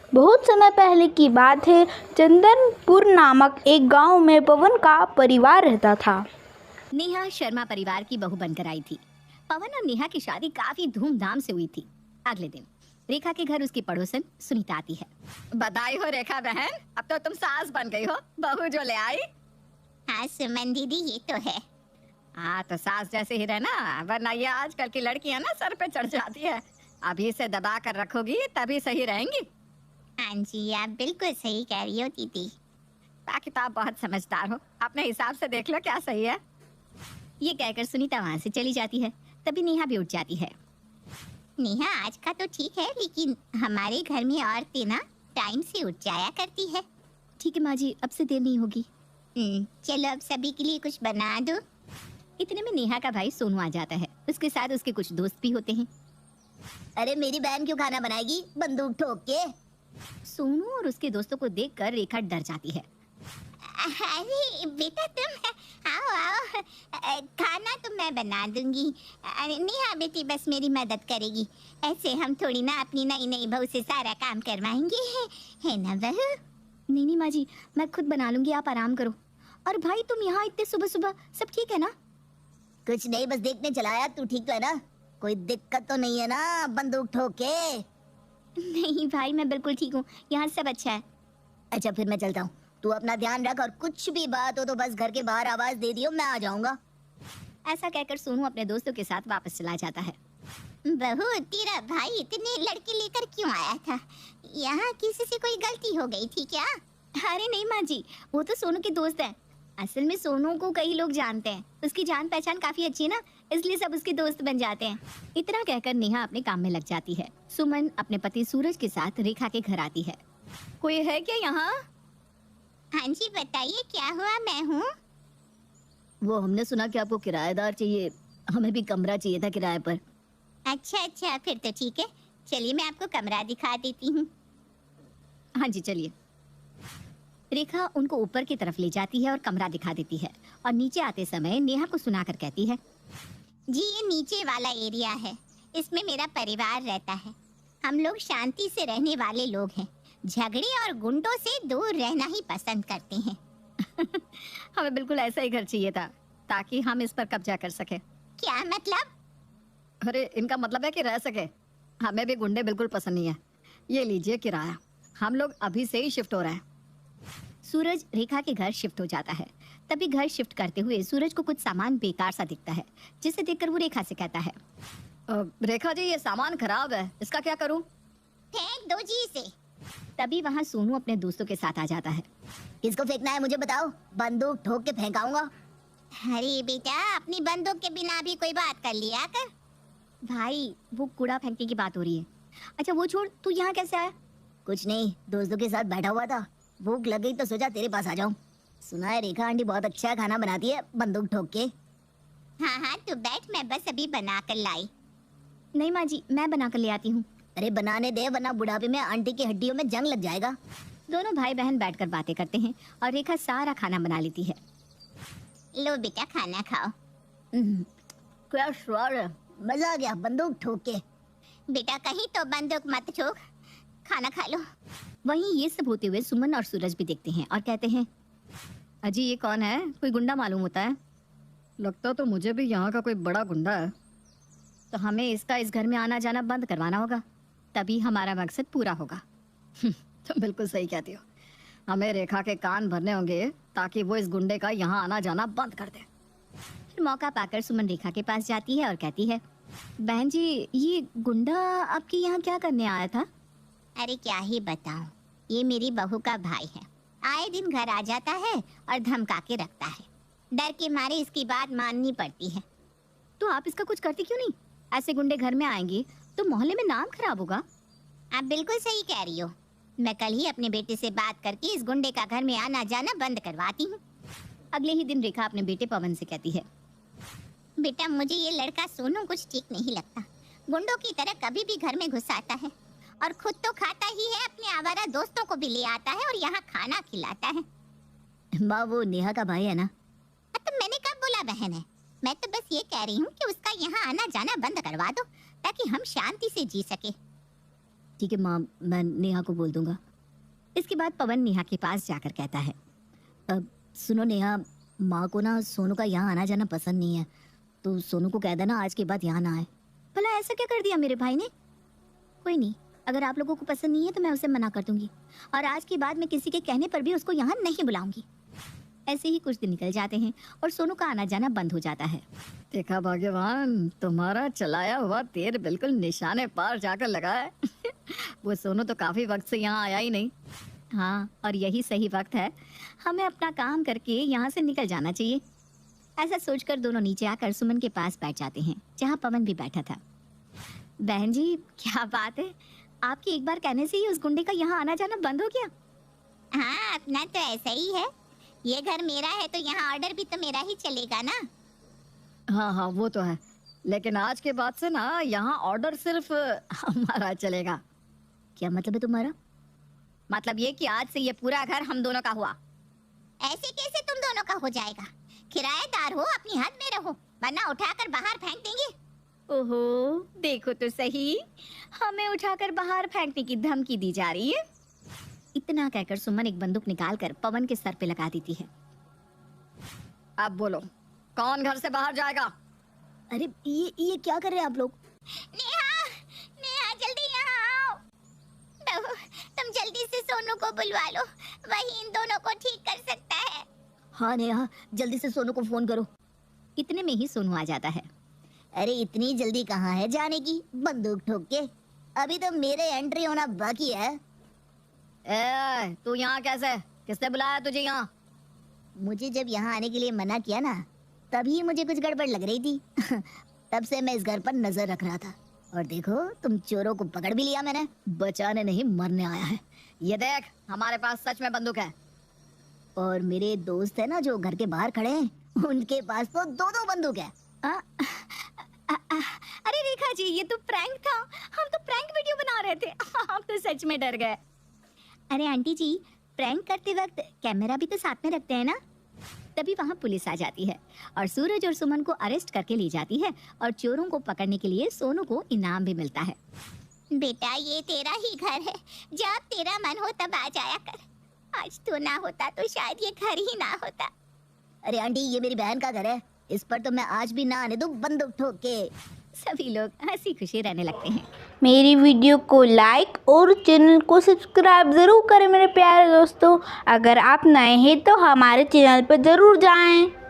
बहुत समय पहले की बात है। चंदनपुर नामक एक गांव में पवन का परिवार रहता था। नेहा शर्मा परिवार की बहू बनकर आई थी। पवन और नेहा की शादी काफी धूमधाम से हुई थी। अगले दिन रेखा के घर उसकी पड़ोसन सुनीता आती है। बधाई हो रेखा बहन, अब तो तुम सास बन गई हो, बहू जो ले आई। हाँ सुमन दीदी, ये तो है। हाँ तो सास जैसे ही रहना, वरना ये आजकल की लड़कियां ना सर पे चढ़ जाती है। अभी से दबा कर रखोगी तभी सही रहेंगी। हाँ जी, आप बिल्कुल सही कह रही हो दीदी। बाकी तो आप बहुत समझदार हो, अपने हिसाब से देख लो क्या सही है। ये कहकर सुनीता वहाँ से चली जाती है। तभी नेहा भी उठ जाती है। नेहा आज का तो ठीक है, लेकिन हमारे घर में औरतें ना टाइम से उठ जाया करती है। ठीक है माँ जी, अब से देर नहीं होगी। चलो अब सभी के लिए कुछ बना दो। इतने में नेहा का भाई सोनू आ जाता है। उसके साथ उसके कुछ दोस्त भी होते हैं। अरे मेरी बहन क्यों खाना बनाएगी बंदूक ठोक के? सोनू और उसके दोस्तों को देखकर रेखा डर जाती है। अरे बेटा तुम आओ आओ, खाना तो मैं बना दूंगी। नेहा बेटी बस मेरी मदद करेगी। ऐसे हम थोड़ी ना अपनी नई नई बहू से सारा काम करवाएंगे, है ना बहू? नहीं माँ जी, मैं खुद बना लूंगी, आप आराम करो। और भाई तुम यहाँ इतने सुबह सुबह, सब ठीक है ना? कुछ नहीं, बस देखने चलाया। तू ठीक तो है ना? कोई दिक्कत तो नहीं है ना बंदूक ठोक के? नहीं भाई, मैं बिल्कुल ठीक हूँ, यहाँ सब अच्छा है। अच्छा फिर मैं चलता हूँ, तू अपना ध्यान रख और कुछ भी बात हो तो बस घर के बाहर आवाज दे दियो, मैं आ जाऊंगा। ऐसा कहकर सोनू अपने दोस्तों के साथ वापस चला जाता है। बहू तेरा भाई इतने लड़के लेकर क्यों आया था? यहाँ किसी से कोई गलती हो गई थी क्या? अरे नहीं माँ जी, वो तो सोनू के दोस्त हैं। असल में सोनू को कई लोग जानते हैं, उसकी जान पहचान काफी अच्छी है ना, इसलिए सब उसके दोस्त बन जाते हैं। इतना कहकर नेहा अपने काम में लग जाती है। सुमन अपने पति सूरज के साथ रेखा के घर आती है। कोई है क्या यहाँ? हाँ जी बताइए, क्या हुआ? मैं हूँ। वो हमने सुना कि आपको किराएदार चाहिए, हमें भी कमरा चाहिए था किराए पर। अच्छा अच्छा, फिर तो ठीक है, चलिए मैं आपको कमरा दिखा देती हूँ। हाँ जी चलिए। रेखा उनको ऊपर की तरफ ले जाती है और कमरा दिखा देती है, और नीचे आते समय नेहा को सुनाकर कहती है, जी ये नीचे वाला एरिया है, इसमें मेरा परिवार रहता है। हम लोग शांति से रहने वाले लोग हैं, झगड़े और गुंडों से दूर रहना ही पसंद करते हैं। हमें बिल्कुल ऐसा ही घर चाहिए था, ताकि हम इस पर कब्जा कर सके। क्या मतलब? अरे इनका मतलब है कि रह सके। हमें भी गुंडे बिल्कुल पसंद नहीं है। ये लीजिए किराया, हम लोग अभी से ही शिफ्ट हो रहे हैं। सूरज रेखा के घर शिफ्ट हो जाता है। तभी घर शिफ्ट करते हुए सूरज को कुछ सामान बेकार सा दिखता है, जिसे देखकर वो रेखा से कहता है, रेखा जी ये सामान खराब है, इसका क्या करूं? फेंक दो जी इसे। तभी वहाँ सोनू अपने दोस्तों के साथ आ जाता है। किसको फेंकना है मुझे बताओ, बंदूक ठोक के फेंकाऊंगा। अरे बेटा, अपनी बंदूक के बिना भी कोई बात कर लिया कर। भाई वो कूड़ा फेंकने की बात हो रही है। अच्छा वो छोड़, तू यहाँ कैसे आया? कुछ नहीं, दोस्तों के साथ बैठा हुआ था, भूख लग गई तो सोचा तेरे पास आ जाऊं। सुना है रेखा आंटी बहुत अच्छा खाना बनाती है बंदूक ठोक के। हाँ हाँ तू बैठ, मैं बस अभी बना कर लाई। नहीं माँ जी, मैं बना कर ले आती हूँ। अरे बनाने दे, वरना बुढ़ापे में आंटी की हड्डियों में जंग लग जाएगा। दोनों भाई बहन बैठकर बातें करते हैं और रेखा सारा खाना बना लेती है। लो बेटा खाना खाओ। क्या स्वाद है, मजा आ गया बंदूक ठोक के। बेटा कहीं तो बंदूक मत ठोक, खाना खा लो। वहीं ये सब होते हुए सुमन और सूरज भी देखते हैं और कहते हैं, अजी ये कौन है, कोई गुंडा मालूम होता है। लगता तो मुझे भी यहाँ का कोई बड़ा गुंडा है। तो हमें इसका इस घर में आना जाना बंद करवाना होगा, तभी हमारा मकसद पूरा होगा। तुम बिल्कुल सही कहती हो, हमें रेखा के कान भरने होंगे ताकि वो इस गुंडे का यहाँ आना जाना बंद कर दे। फिर मौका पाकर सुमन रेखा के पास जाती है और कहती है, बहन जी ये गुंडा आपके यहाँ क्या करने आया था? अरे क्या ही बताऊं, ये मेरी बहू का भाई है। आए दिन घर आ जाता है और धमका के रखता है, डर के मारे इसकी बात माननी पड़ती है। तो आप इसका कुछ करती क्यों नहीं? ऐसे गुंडे घर में आएंगे तो मोहल्ले में नाम खराब होगा। आप बिल्कुल सही कह रही हो, मैं कल ही अपने बेटे से बात करके इस गुंडे का घर में आना जाना बंद करवाती हूँ। अगले ही दिन रेखा अपने बेटे पवन से कहती है, बेटा मुझे ये लड़का सोनू कुछ ठीक नहीं लगता, गुंडों की तरह कभी भी घर में घुस आता है और खुद तो खाता ही है, अपने आवारा दोस्तों को भी ले आता है और यहाँ खाना खिलाता है। माँ वो नेहा का भाई है ना? तो मैंने कब बोला बहन है, मैं तो बस ये कह रही हूँ कि उसका यहाँ आना जाना बंद करवा दो ताकि हम शांति से जी सके। ठीक है माँ, मैं नेहा को बोल दूंगा। इसके बाद पवन नेहा के पास जाकर कहता है, अब सुनो नेहा, माँ को ना सोनू का यहाँ आना जाना पसंद नहीं है, तो सोनू को कह देना आज के बाद यहाँ ना आए। भला ऐसा क्या कर दिया मेरे भाई ने? कोई नहीं, अगर आप लोगों को पसंद नहीं है तो मैं उसे मना कर दूंगी, और आज के बाद मैं किसी के कहने पर भी उसको यहाँ नहीं बुलाऊंगी। ऐसे ही कुछ दिन निकल जाते हैं और सोनू का आना जाना बंद हो जाता है। देखा भाग्यवान, तुम्हारा चलाया हुआ तीर बिल्कुल निशाने पार जाकर लगा है। वो सोनू तो काफी वक्त से यहाँ आया ही नहीं। हाँ, और यही सही वक्त है, हमें अपना काम करके यहाँ से निकल जाना चाहिए। ऐसा सोचकर दोनों नीचे आकर सुमन के पास बैठ जाते हैं, जहाँ पवन भी बैठा था। बहन जी, क्या बात है, आपके एक बार कहने से ही उस गुंडे का यहाँ आना जाना बंद हो गया? हाँ, अपना तो ऐसा ही है। ये घर मेरा है तो यहाँ ऑर्डर भी तो मेरा ही चलेगा ना। हाँ हाँ, वो तो है, लेकिन आज के बाद से ना यहाँ ऑर्डर सिर्फ हमारा चलेगा। क्या मतलब है तुम्हारा? मतलब ये कि आज से ये पूरा घर हम दोनों का हुआ। ऐसे कैसे तुम दोनों का हो जाएगा? किराएदार हो, अपनी हद में रहो, वरना उठाकर बाहर फेंक देंगे। ओहो, देखो तो सही, हमें उठाकर बाहर फेंकने की धमकी दी जा रही है। इतना कहकर सुमन एक बंदूक निकालकर पवन के सर पे लगा देती है। अब बोलो, कौन घर से बाहर जाएगा? अरे ये क्या कर रहे हैं आप लोग? नेहा, नेहा जल्दी यहाँ आओ। बहू, तुम जल्दी से सोनू को बुलवा लो, वही इन दोनों को ठीक कर सकता है। हाँ नेहा, जल्दी से सोनू को फोन करो। इतने में ही सोनू आ जाता है। अरे इतनी जल्दी कहाँ है जाने की, बंदूक ठोक के? अभी तो मेरे एंट्री होना बाकी है। ए, तू यहाँ कैसे? किसने बुलाया तुझे यहाँ? मुझे जब यहाँ आने के लिए मना किया ना, तभी मुझे कुछ गड़बड़ लग रही थी। तब से मैं इस घर पर नजर रख रहा था, और देखो तुम चोरों को पकड़ भी लिया मैंने। बचाने नहीं, मरने आया है। ये देख, हमारे पास सच में बंदूक है। और मेरे दोस्त है ना जो घर के बाहर खड़े हैं, उनके पास तो दो दो बंदूक है। अरे रेखा जी, ये तो प्रैंक था, हम तो प्रैंक वीडियो बना रहे थे। हम तो सच में डर गए। अरे आंटी जी, प्रैंक करते वक्त कैमरा भी तो साथ में रखते हैं ना। तभी वहाँ पुलिस आ जाती है और सूरज और सुमन को अरेस्ट करके ले जाती है, और चोरों को पकड़ने के लिए सोनू को इनाम भी मिलता है। बेटा, ये तेरा ही घर है, जब तेरा मन हो तब आ जाया कर। आज तो ना होता तो शायद ये घर ही ना होता। अरे आंटी, ये मेरी बहन का घर है, इस पर तो मैं आज भी ना आने दूं बंदूक ठोक के। सभी लोग हंसी खुशी रहने लगते हैं। मेरी वीडियो को लाइक और चैनल को सब्सक्राइब ज़रूर करें मेरे प्यारे दोस्तों। अगर आप नए हैं तो हमारे चैनल पर ज़रूर जाएं।